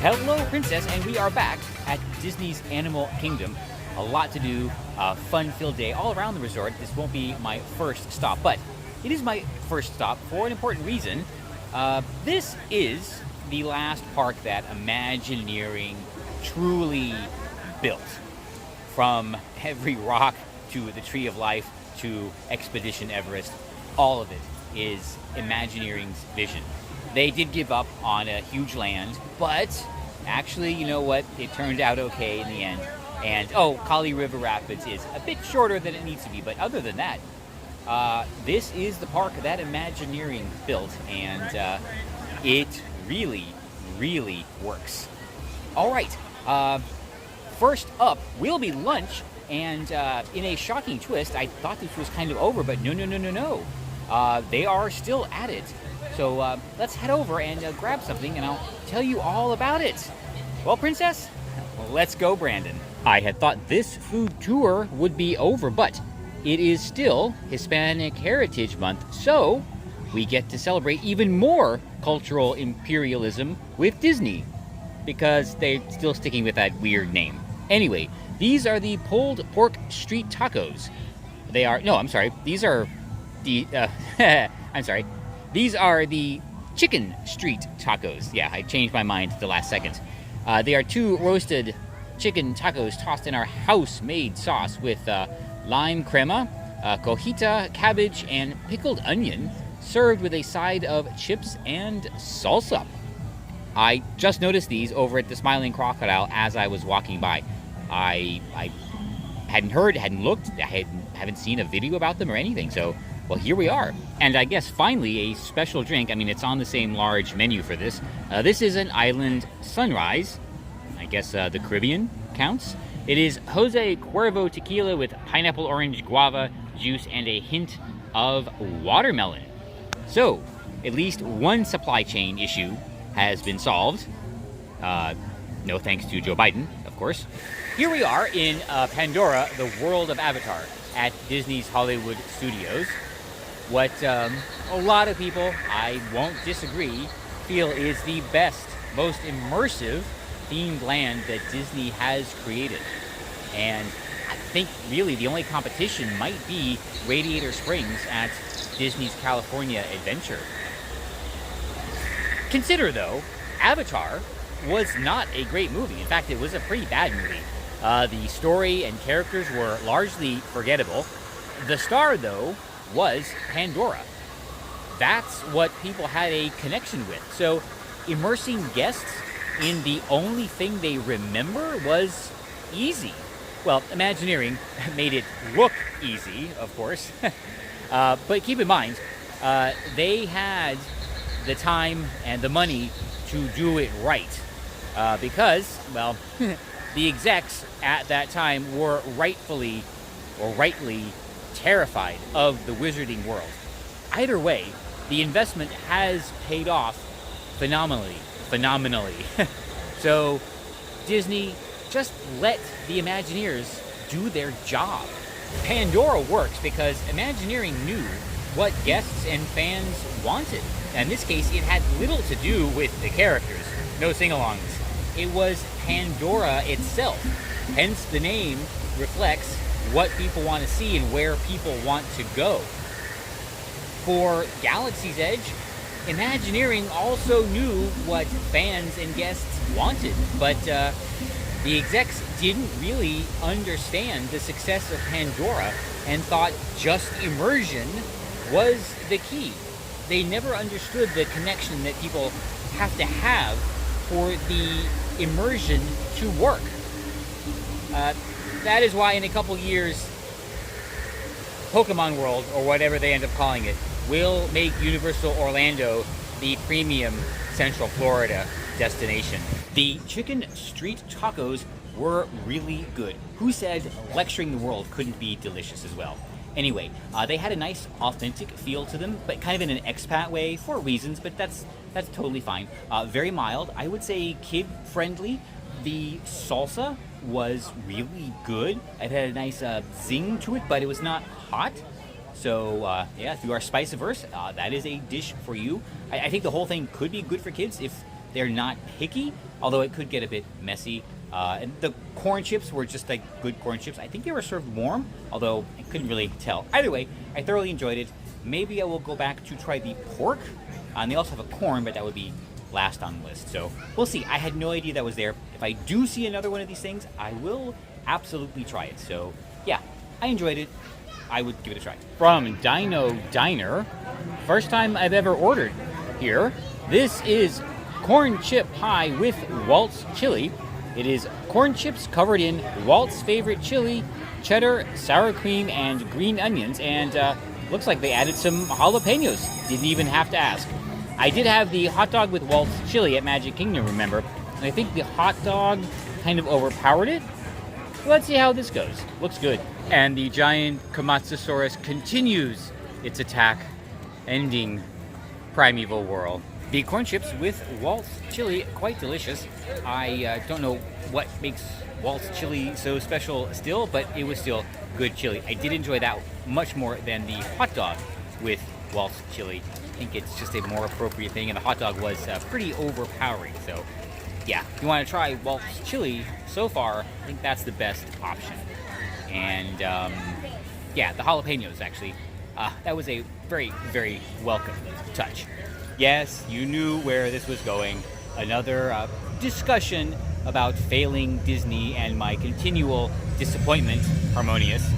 Hello, Princess, and we are back at Disney's Animal Kingdom. A lot to do, fun-filled day all around the resort. This won't be my first stop, but it is my first stop for an important reason. This is the last park that Imagineering truly built. From every rock to the Tree of Life to Expedition Everest, all of it is Imagineering's vision. They did give up on a huge land, but actually, you know what? It turned out okay in the end. And, Kali River Rapids is a bit shorter than it needs to be, but other than that, this is the park that Imagineering built, and it really, really works. All right, first up will be lunch, and in a shocking twist, I thought this was kind of over, but no. They are still at it. So let's head over and grab something, and I'll tell you all about it. Well, Princess, let's go, Brandon. I had thought this food tour would be over, but it is still Hispanic Heritage Month, so we get to celebrate even more cultural imperialism with Disney, because they're still sticking with that weird name. Anyway, these are the pulled pork street tacos. These are the chicken street tacos. Yeah, I changed my mind at the last second. They are 2 roasted chicken tacos tossed in our house-made sauce with lime crema, cojita, cabbage, and pickled onion, served with a side of chips and salsa. I just noticed these over at the Smiling Crocodile as I was walking by. I hadn't heard, hadn't looked, haven't seen a video about them or anything, so, well, here we are. And I guess finally a special drink. I mean, it's on the same large menu for this. This is an island sunrise. I guess the Caribbean counts. It is Jose Cuervo tequila with pineapple, orange, guava juice, and a hint of watermelon. So, at least one supply chain issue has been solved. No thanks to Joe Biden, of course. Here we are in Pandora, the world of Avatar, at Disney's Hollywood Studios. What a lot of people, I won't disagree, feel is the best, most immersive themed land that Disney has created. And I think really the only competition might be Radiator Springs at Disney's California Adventure. Consider, though, Avatar was not a great movie. In fact, it was a pretty bad movie. The story and characters were largely forgettable. The star, though, was Pandora. That's what people had a connection with. So immersing guests in the only thing they remember was easy. Well, Imagineering made it look easy, of course. But keep in mind, they had the time and the money to do it right. Because, well, the execs at that time were rightly terrified of the wizarding world. Either way, the investment has paid off phenomenally. So, Disney, just let the Imagineers do their job. Pandora works because Imagineering knew what guests and fans wanted. In this case, it had little to do with the characters. No sing-alongs. It was Pandora itself. Hence, the name reflects what people want to see and where people want to go. For Galaxy's Edge, Imagineering also knew what fans and guests wanted, but the execs didn't really understand the success of Pandora and thought just immersion was the key. They never understood the connection that people have to have for the immersion to work. That is why in a couple years, Pokemon World, or whatever they end up calling it, will make Universal Orlando the premium Central Florida destination. The chicken street tacos were really good. Who said lecturing the world couldn't be delicious as well? Anyway, they had a nice, authentic feel to them, but kind of in an expat way for reasons, but that's totally fine. Very mild. I would say kid-friendly. The salsa was really good. It had a nice zing to it, but it was not hot. So, yeah, if you are spice averse, that is a dish for you. I think the whole thing could be good for kids if they're not picky, although it could get a bit messy. And the corn chips were just like good corn chips. I think they were served warm, although I couldn't really tell. Either way, I thoroughly enjoyed it. Maybe I will go back to try the pork. And they also have a corn, but that would be last on the list. So we'll see. I had no idea that was there. If I do see another one of these things, I will absolutely try it. So yeah, I enjoyed it. I would give it a try. From Dino Diner, first time I've ever ordered here. This is corn chip pie with Walt's chili. It is corn chips covered in Walt's favorite chili, cheddar, sour cream, and green onions, and looks like they added some jalapenos. Didn't even have to ask. I did have the hot dog with Walt's chili at Magic Kingdom, remember, and I think the hot dog kind of overpowered it. Let's see how this goes. Looks good. And the giant Kamatsusaurus continues its attack, ending Primeval Whirl. The corn chips with Walt's chili, quite delicious. I don't know what makes Walt's chili so special still, but it was still good chili. I did enjoy that much more than the hot dog with Walt's chili. I think it's just a more appropriate thing, and the hot dog was pretty overpowering. So yeah, if you want to try Walt's chili so far, I think that's the best option. And yeah, the jalapenos actually, that was a very, very welcome touch. Yes, you knew where this was going. Another discussion about failing Disney and my continual disappointment, harmonious.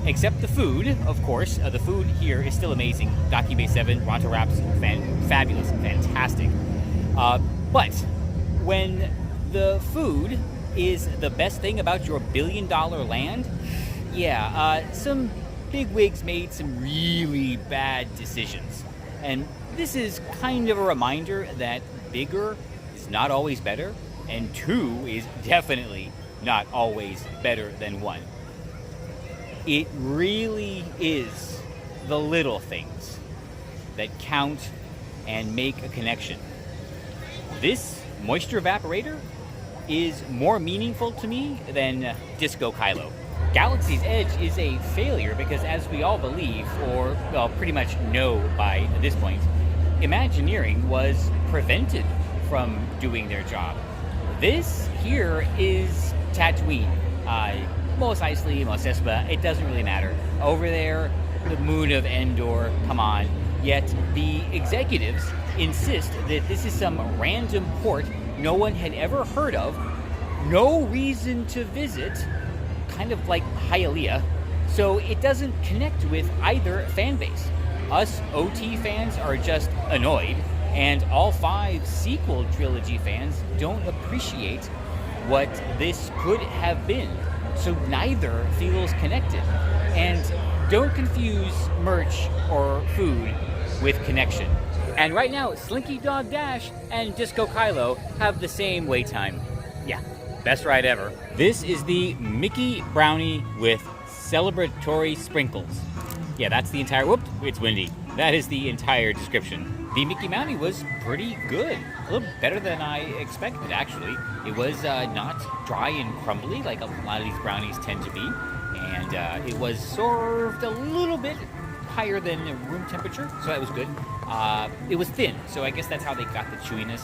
Except the food, of course. The food here is still amazing. Docking Bay 7, Ronto Wraps, fabulous, fantastic. But when the food is the best thing about your billion-dollar land, yeah, some bigwigs made some really bad decisions. And this is kind of a reminder that bigger is not always better, and two is definitely not always better than one. It really is the little things that count and make a connection. This moisture evaporator is more meaningful to me than Disco Kylo. Galaxy's Edge is a failure because, as we all believe, or well, pretty much know by this point, Imagineering was prevented from doing their job. This here is Tatooine. Mos Eisley, Mos Espa, it doesn't really matter. Over there, the moon of Endor, come on. Yet the executives insist that this is some random port no one had ever heard of, no reason to visit, kind of like Hialeah, so it doesn't connect with either fan base. Us OT fans are just annoyed, and all 5 sequel trilogy fans don't appreciate what this could have been. So neither feels connected. And don't confuse merch or food with connection. And right now, Slinky Dog Dash and Disco Kylo have the same wait time. Yeah, best ride ever. This is the Mickey Brownie with celebratory sprinkles. Yeah, that's the entire, whoop, it's windy. That is the entire description. The Mickey Brownie was pretty good. A little better than I expected, actually. It was not dry and crumbly like a lot of these brownies tend to be. And it was served a little bit higher than room temperature, so that was good. It was thin, so I guess that's how they got the chewiness.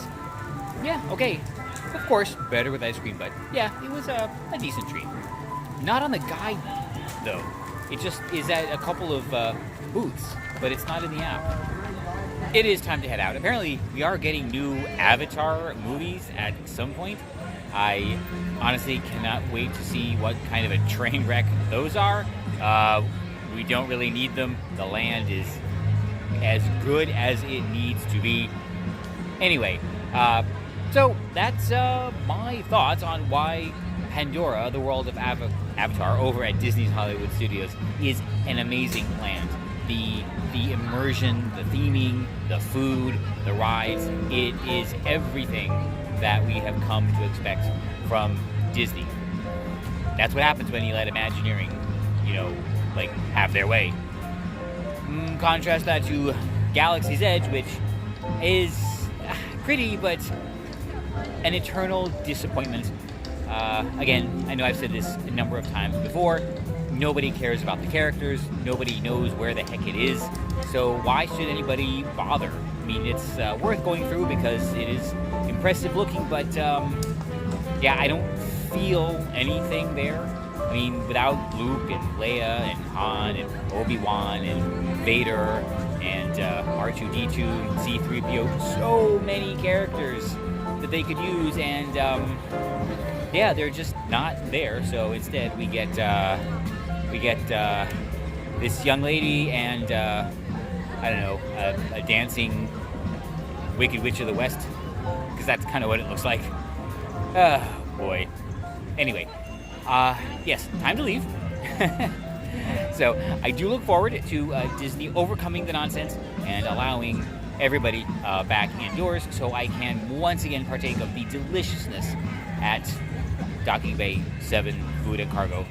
Yeah, okay. Of course, better with ice cream, but yeah, it was a decent treat. Not on the guide, though. It just is at a couple of booths, but it's not in the app. It is time to head out. Apparently, we are getting new Avatar movies at some point. I honestly cannot wait to see what kind of a train wreck those are. We don't really need them. The land is as good as it needs to be. Anyway, so that's my thoughts on why Pandora, the world of Avatar over at Disney's Hollywood Studios, is an amazing land. The immersion, the theming, the food, the rides, it is everything that we have come to expect from Disney. That's what happens when you let Imagineering, like, have their way. Contrast that to Galaxy's Edge, which is pretty, but an eternal disappointment. Again, I know I've said this a number of times before. Nobody cares about the characters. Nobody knows where the heck it is. So why should anybody bother mean, it's worth going through because it is impressive looking, but yeah, I don't feel anything there. I mean, without Luke and Leia and Han and Obi-Wan and Vader and R2-D2 and C-3PO, so many characters that they could use, and yeah, they're just not there. So instead, we get this young lady and I don't know, a dancing Wicked Witch of the West, because that's kind of what it looks like. Oh boy. Anyway, yes, time to leave. So I do look forward to Disney overcoming the nonsense and allowing everybody back indoors so I can once again partake of the deliciousness at Docking Bay 7 Food and Cargo.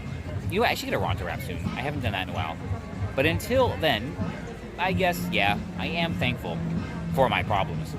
You know what, I should get a Ronto wrap soon. I haven't done that in a while. But until then, I guess, yeah, I am thankful for my problems.